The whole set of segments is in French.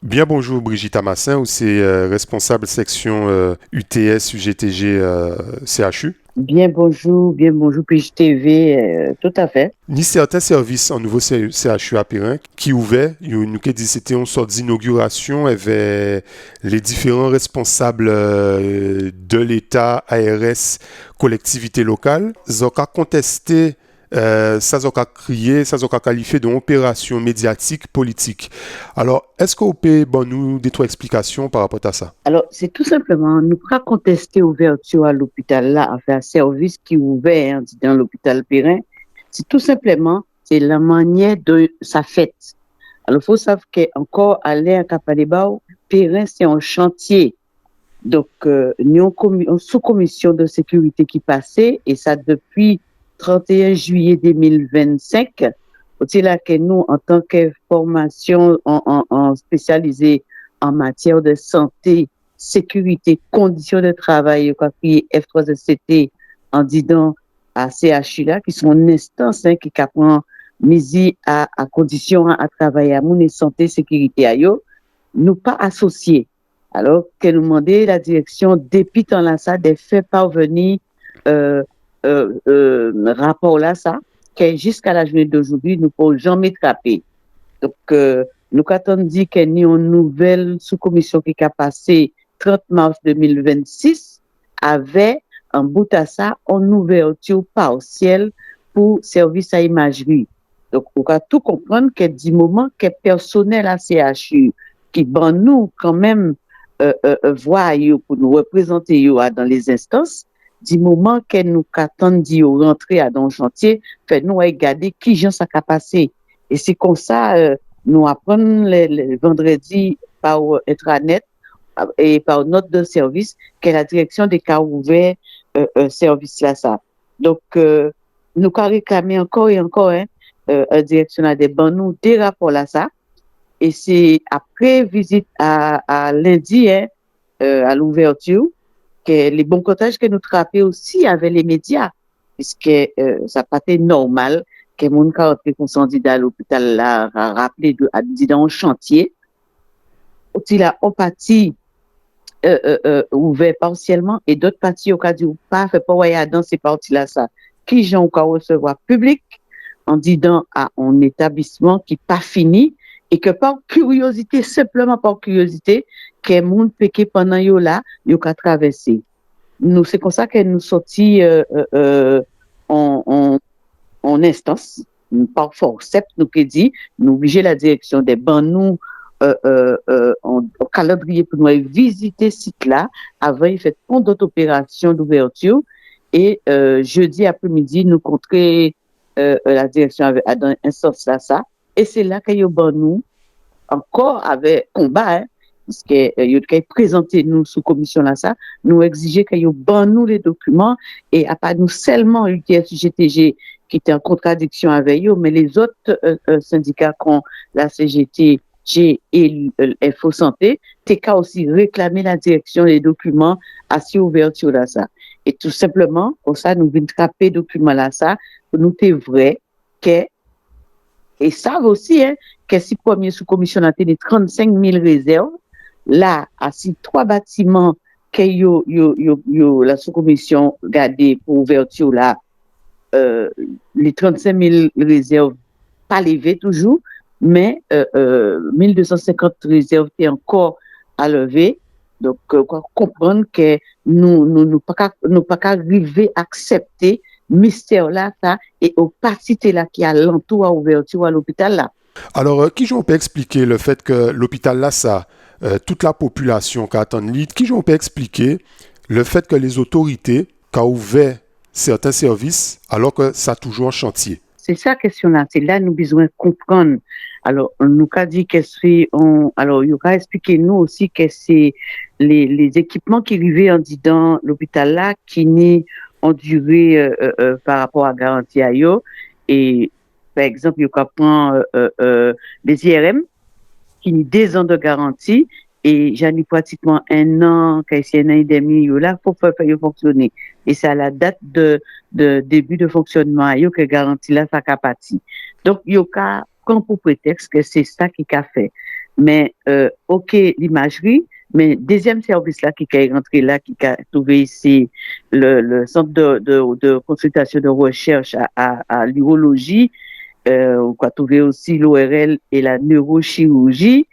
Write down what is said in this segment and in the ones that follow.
Bien bonjour Brigitte Amassin, ou c'est responsable section UTS UGTG CHU. Bien bonjour, PJTV, tout à fait. Ni certains services en nouveau CHU à Périn qui ouvert, nous qui dit c'était une sorte d'inauguration avec les différents responsables de l'État, ARS, collectivités locales. Ils ont contesté ça ont crié, ça ont qualifié d'opération médiatique politique. Alors, est-ce que vous pouvez nous des trois explications par rapport à ça? Alors, c'est tout simplement, nous pas contester l'ouverture à l'hôpital là, enfin, un service qui est ouvert dans l'hôpital Perrin. C'est tout simplement, c'est la manière de sa fête. Alors, il faut savoir qu'encore à l'air Capadebao, Perrin, c'est un chantier. Donc, nous avons une sous-commission de sécurité qui passait, et ça depuis 31 juillet 2025. C'est là que nous, en tant que formation en spécialisée en matière de santé, sécurité, conditions de travail, quoi, qui est F3SCT en disant à CHU là, qui sont une instance qui prend mise à condition à travailler à mon santé, sécurité à yo, nous pas associés. Alors qu'elle nous demandait la direction depuis temps là ça des faits parvenir euh, rapport là ça que jusqu'à la journée d'aujourd'hui nous ne pouvons jamais attraper. Donc nous avons dit qu'il y a une nouvelle sous-commission qui a passé 30 mars 2026 avec en bout à ça une ouverture partielle pour service à imagerie. Donc on va tout comprendre que du moment que personnel à CHU qui ban nous quand même voix pour nous représenter dans les instances, du moment que nous attendons d'y rentrer dans le chantier, fait nous regarder qui j'en ça passé. Et c'est comme ça, nous apprenons le vendredi par intranet et par note de service que la direction des cas ouverts service là ça. Donc, nous avons réclamé encore et encore un direction des bancs, nous des rapports là ça. Et c'est après visite à lundi, à l'ouverture, que les bons comptages que nous trappons aussi avec les médias, puisque ça n'a pas été normal que mon qui sont candidat à l'hôpital là, rappelé dans un chantier, il a en partie ouvert partiellement et d'autres parties au cas où pas fait pas voyer dans ces parties là ça qui j'ai encore recevoir public en disant à un établissement qui pas fini et que par curiosité, simplement par curiosité, que moun péké pendant yo là, yo ka traverser. Nous, c'est comme ça que nous sortis en, en, en instance, par forceps, nous qui dit, nous obliger la direction des bancs, nous, en calendrier pour nous visiter ce site-là, avant, il fait compte d'autres opérations d'ouverture, et jeudi après-midi, nous contrer la direction avec dans instance là ça et c'est là que yo ban nous encore avec combat parce que yo présenté nous sous commission là ça nous exiger que yo ban nous les documents et à pas nous seulement UTS GTG qui était en contradiction avec eux mais les autres syndicats comme la CGT G et Info Santé t'es qu'à aussi réclamer la direction des documents à cette ouverture là ça et tout simplement comme ça nous venons trapper documents là ça pour nous c'est vrai que et savent aussi que si premier sous-commission a tenu 35 000 réserves, là, à ces trois bâtiments que la sous-commission gardé pour ouverture là, les 35 000 réserves pas levées toujours, mais 1250 réserves étaient encore à lever. Donc, comprendre que nous pas arriver à accepter mystère là ça et opacité là qui a l'entour à ouverture à l'hôpital là. Alors, qui j'en peut expliquer le fait que l'hôpital Lassa, toute la population qui attend lit, qui j'en peut expliquer le fait que les autorités qui ont ouvert certains services alors que ça a toujours en chantier? C'est ça question là, c'est là nous besoin comprendre. Alors, on nous a dit que c'est, alors, il a expliqué nous aussi que c'est les équipements qui arrivaient en disant l'hôpital là, qui n'est en durée par rapport à garantie à eux. Et, par exemple, il prend les IRM, qui ont 2 ans de garantie, et j'en ai pratiquement 1 an, quasi 1 an et demi, là, pour faire fonctionner. Et c'est à la date de début de fonctionnement, il y a que garantie là, ça a parti. Donc, il y a prend pour prétexte que c'est ça qui a fait. Mais, OK, l'imagerie, mais deuxième service là qui est rentré là, qui a trouvé ici le centre de consultation de recherche à l'urologie, on a trouvé aussi l'ORL et la neurochirurgie,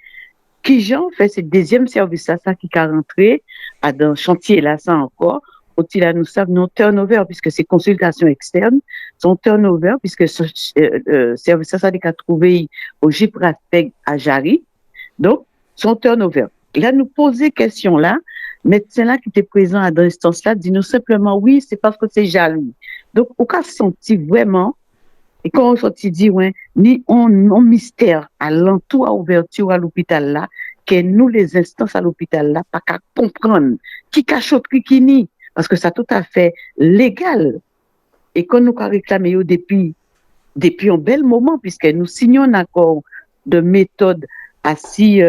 qui j'en fait ce deuxième service là, ça qui est rentré dans le chantier là, ça encore. Aussi là, nous savons non turnover, puisque c'est consultation externe, son turnover, puisque ce service ça, ça a trouvé au GIPRATEG à Jarry. Donc, son turnover. Là, nous poser question là, médecin là qui était présent à l'instance là, dit nous simplement oui, c'est parce que c'est jaloux. Donc, au cas senti vraiment, et quand on sortit dit ouais, ni on mystère à l'entour à ouverture à l'hôpital là, que nous les instances à l'hôpital là, pas qu'à comprendre qui cachote qui ni, parce que ça tout à fait légal. Et quand nous avons réclamé depuis un bel moment, puisque nous signons un accord de méthode assis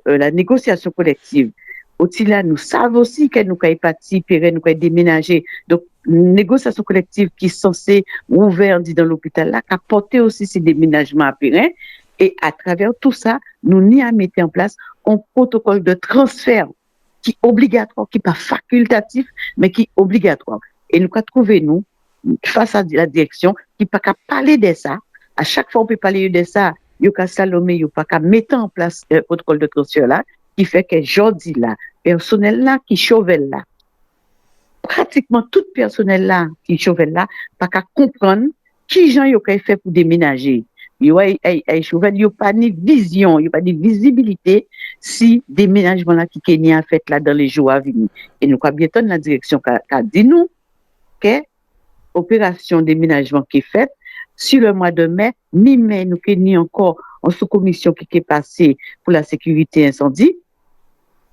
la négociation collective. Aussi là, nous savons aussi que nous avons participé, nous avons déménagé. Donc, négociation collective qui est censée ouvrir dans l'hôpital là, qui a porté aussi ces déménagements à Périn. Et à travers tout ça, nous n'y a mis en place un protocole de transfert qui est obligatoire, qui n'est pas facultatif, mais qui est obligatoire. Et nous avons trouvé, nous, face à la direction, qui n'a pas parler de ça. À chaque fois, on peut parler de ça. Il y a Salomé, il n'y a pas qu'à mettre en place le protocole de transfert là, qui fait que aujourd'hui là, personnel là, qui chauvel là, pratiquement tout personnel là, qui chauvel là, pas qu'à comprendre qui gens il a fait pour déménager. Il n'y a pas ni vision, il n'y a pas ni visibilité si déménagement là qui Kenya a fait là dans les jours à venir. Et nous avons bientôt la direction qui a dit nous que opération déménagement qui est faite sur le mois de mai, mi-mai, nous avons encore en sous-commission qui est passée pour la sécurité incendie,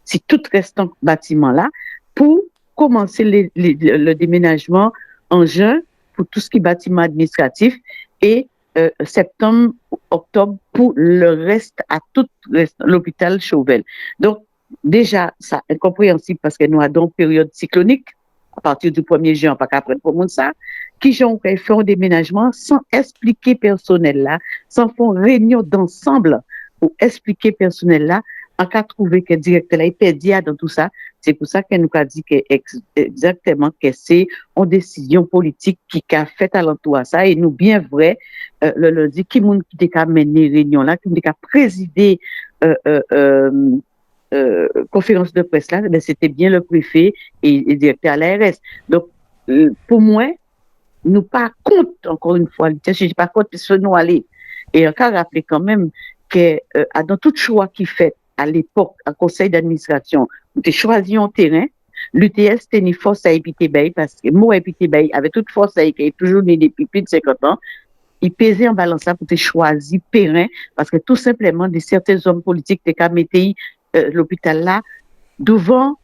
si tout restant bâtiment là, pour commencer le déménagement en juin pour tout ce qui est bâtiment administratif et septembre, octobre pour le reste à tout l'hôpital Chauvel. Donc, déjà, ça est incompréhensible parce que nous avons une période cyclonique à partir du 1er juin, pas qu'après pour ça, qui ont fait un déménagement sans expliquer personnel là, sans faire une réunion d'ensemble pour expliquer personnel là, en cas trouvé que le directeur là est perdu dans tout ça. C'est pour ça qu'elle nous a dit que exactement que c'est une décision politique qui a fait à l'entour à ça. Et nous, bien vrai, le lundi, qui a mené réunion là, qui a présidé conférence de presse là, mais c'était bien le préfet et le directeur à l'ARS. Donc, pour moi, nous pas compte, encore une fois, je ne dis pas compte, puisque nous aller. Et encore rappeler quand même que dans tout choix qui fait à l'époque, un conseil d'administration, on a choisi un terrain, l'UTS tenait force à Épité-Bay, parce que moi, Épité-Bay, avait toute force à qui est toujours né depuis plus de 50 ans, il pesait en balance pour te choisir Perrin, parce que tout simplement, certains hommes politiques qui ont mis l'hôpital là, devant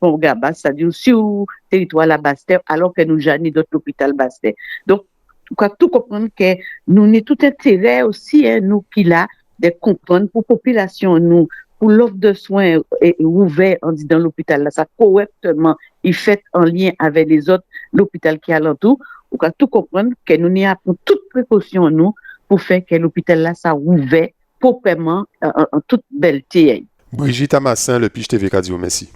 Pont-Gabas, c'est-à-dire sur le territoire la Basse-Terre, alors que nous jamais d'autres l'hôpital Basse-Terre. Donc, on doit tout comprendre que nous avons tout intérêt aussi, hein, nous qui là, de comprendre pour la population, nous, pour l'offre de soins ouverte dans l'hôpital, là, ça correctement, il fait en lien avec les autres, l'hôpital qui est alentour, on doit tout comprendre que nous avons toute précaution, nous, pour faire que l'hôpital là, ça ouvert proprement, en toute belleté. Brigitte Amassin, le Pige TV Radio, merci.